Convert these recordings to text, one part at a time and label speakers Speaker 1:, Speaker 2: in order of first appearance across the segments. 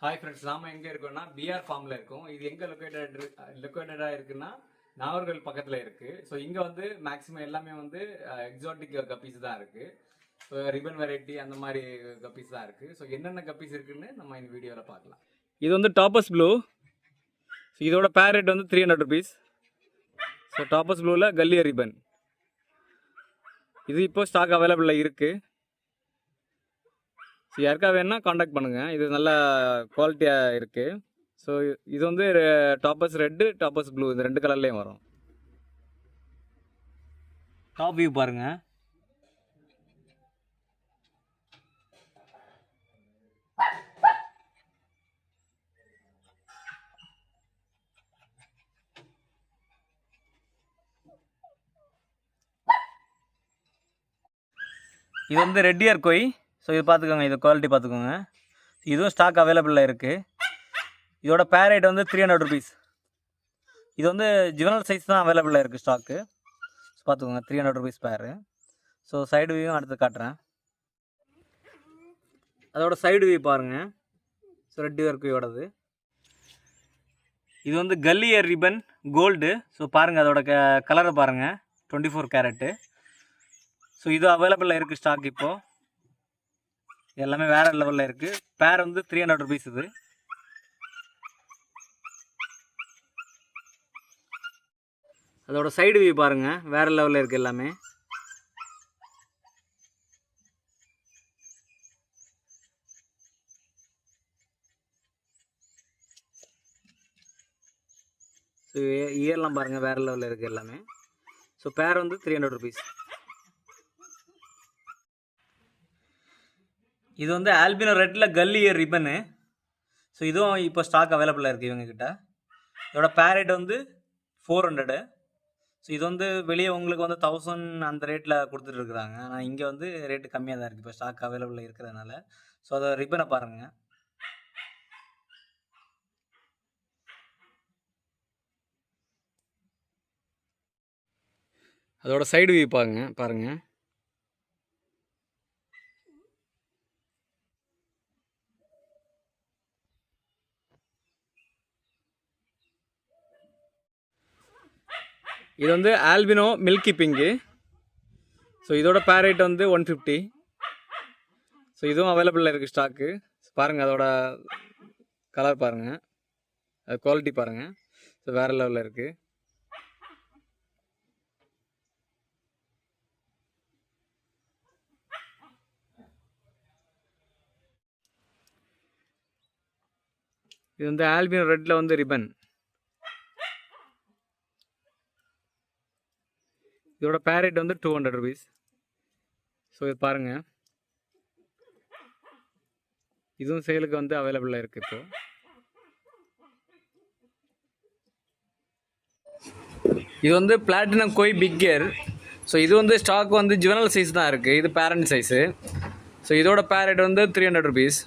Speaker 1: Hi friends, நாம எங்க இருக்கோம்னா பிஆர் ஃபார்ம்ல இருக்கோம். இது எங்க லொக்கேட்டடா இருக்குன்னா நாகர்கோவில் பக்கத்துல இருக்கு. ஸோ இங்க வந்து மேக்ஸிமம் எல்லாமே வந்து எக்ஸாட்டிக் கப்பீஸ் தான் இருக்கு. ஸோ ரிபன் வெரைட்டி அந்த மாதிரி கப்பீஸ் தான் இருக்கு. ஸோ என்னென்ன கப்பீஸ் இருக்குன்னு நம்ம இந்த வீடியோவில் பார்க்கலாம். இது வந்து டாப்பஸ் ப்ளூ. இதோட பேர் ரேட் வந்து 300 rupees. ஸோ டாப்பஸ் ப்ளூவில் கல்லியர் ரிபன் இது இப்போ ஸ்டாக் அவைலபிளில் இருக்குது. ஸோ யாருக்கா வேணுன்னா காண்டாக்ட் பண்ணுங்கள். இது நல்ல குவாலிட்டியாக இருக்குது. ஸோ இது வந்து டாப்பஸ் ரெட்டு, டாப்பஸ் ப்ளூ இந்த 2 கலர்லேயும் வரும். டாப் வியூ பாருங்கள். இது வந்து ரெட் இயர் கோய். ஸோ இது பார்த்துக்கோங்க, இது குவாலிட்டி பார்த்துக்கோங்க. இதுவும் ஸ்டாக் அவைலபிளில் இருக்குது. இதோட பேர் ரேட் வந்து 300 rupees. இது வந்து ஜுவனல் சைஸ் தான் அவைலபிளில் இருக்குது ஸ்டாக்கு. ஸோ பார்த்துக்கோங்க, 300 rupees பேரு. ஸோ சைடு வியூவும் அடுத்து காட்டுறேன். அதோட சைடு வியூ பாருங்கள். ஸோ ரெட் இயர் கோயோடது. இது வந்து கல்லியர் ரிபன் கோல்டு. ஸோ பாருங்கள், அதோட கலரை பாருங்கள், 24 கேரட்டு. ஸோ இது அவைலபிளில் இருக்குது ஸ்டாக் இப்போது. எல்லாமே வேறு லெவலில் இருக்குது. பேர் வந்து 300 rupees இது. அதோட சைடு வியூ பாருங்கள், வேறு லெவலில் இருக்குது எல்லாமே. ஸோ இயர்லாம் பாருங்கள், வேறு லெவலில் இருக்குது எல்லாமே. ஸோ பேர் வந்து 300 rupees. இது வந்து ஆல்பினோ ரெட்டில் கல்லியர் ரிபனு. ஸோ இதுவும் இப்போ ஸ்டாக் அவைலபிளாக இருக்குது இவங்கக்கிட்ட. இதோட பேர் ரேட் வந்து 400. ஸோ இது வந்து வெளியே உங்களுக்கு வந்து 1000 அந்த ரேட்டில் கொடுத்துட்ருக்குறாங்க. ஆனால் இங்கே வந்து ரேட்டு கம்மியாக தான் இருக்குது இப்போ ஸ்டாக் அவைலபிளில் இருக்கிறதுனால. ஸோ அதை ரிப்பனை பாருங்கள். அதோட சைடு வியூ பாருங்கள். இது வந்து ஆல்பினோ மில்கி பிங்கு. ஸோ இதோட பேர் ரேட் வந்து 150. ஸோ இதுவும் அவைலபிளில் இருக்குது ஸ்டாக்கு. பாருங்கள், அதோட கலர் பாருங்கள், அது குவாலிட்டி பாருங்கள். ஸோ வேறு லெவலில் இருக்குது. இது வந்து ஆல்பினோ ரெட்டில் வந்து ரிபன். இதோட பேர் ரேட் வந்து 200 rupees. ஸோ இது பாருங்கள், இதுவும் சேலுக்கு வந்து அவைலபிளாக இருக்குது இப்போ. இது வந்து பிளாட்டினம் கோய் பிக் கியர். ஸோ இது வந்து ஸ்டாக் வந்து ஜுவனல் சைஸ் தான் இருக்குது. இது பேரண்ட் சைஸு. ஸோ இதோட பேர் ரேட் வந்து 300 rupees.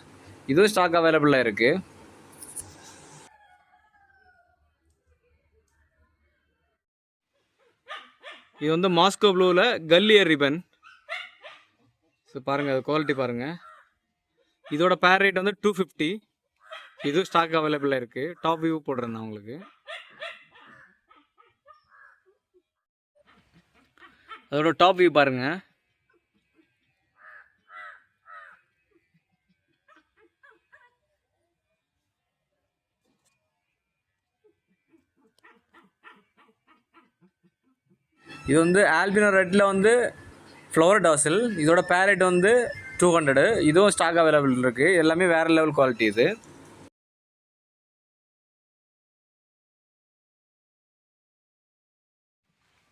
Speaker 1: இதுவும் ஸ்டாக் அவைலபிளாக இருக்குது. இது வந்து மாஸ்கோ ப்ளூவில் கல்லியர் ரிபன். ஸோ பாருங்கள், அது குவாலிட்டி பாருங்கள். இதோட பேர் ரேட் வந்து 250. இதுவும் ஸ்டாக் அவைலபிளாக இருக்குது. டாப் வியூ போடுறேன் நான் உங்களுக்கு. அதோட டாப் வியூ பாருங்கள். இது வந்து ஆல்பினோ ரெட்டில் வந்து ஃப்ளவர் டாசில். இதோட பேர் ரேட் வந்து 200. இதுவும் ஸ்டாக் அவைலபிள் இருக்குது. எல்லாமே வேறு லெவல் குவாலிட்டி. இது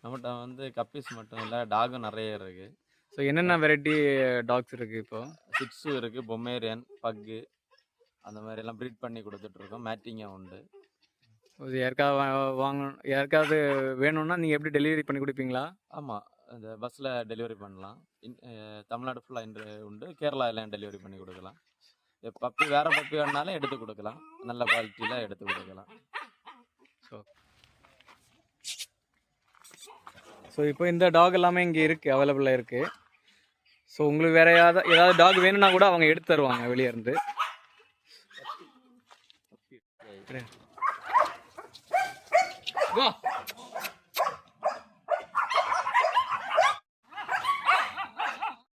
Speaker 2: நம்மகிட்ட வந்து கப்பீஸ் மட்டும் இல்லை, டாகும் நிறைய இருக்குது.
Speaker 1: ஸோ என்னென்ன வெரைட்டி டாக்ஸ் இருக்குது இப்போ?
Speaker 2: சிக்ஸு இருக்குது, பொமேரியன், பக்கு அந்த மாதிரிலாம் ப்ரீட் பண்ணி கொடுத்துட்ருக்கோம். மேட்டிங்காக உண்டு.
Speaker 1: யாருக்காவது வேணும்னா நீங்கள் எப்படி டெலிவரி பண்ணி கொடுப்பீங்களா?
Speaker 2: ஆமாம், இந்த பஸ்ஸில் டெலிவரி பண்ணலாம். தமிழ்நாடு ஃபுல்லாக உண்டு. கேரளாலாம் டெலிவரி பண்ணி கொடுக்கலாம். பப்பி வேறு பப்பி வேணுனாலும் எடுத்து கொடுக்கலாம். நல்ல குவாலிட்டியில் எடுத்து கொடுக்கலாம்.
Speaker 1: ஸோ இப்போ இந்த டாக் எல்லாமே இங்கே இருக்குது, அவைலபிளாக இருக்குது. ஸோ உங்களுக்கு வேறு ஏதாவது டாக் வேணும்னா கூட அவங்க எடுத்து தருவாங்க வெளியே இருந்து. Go.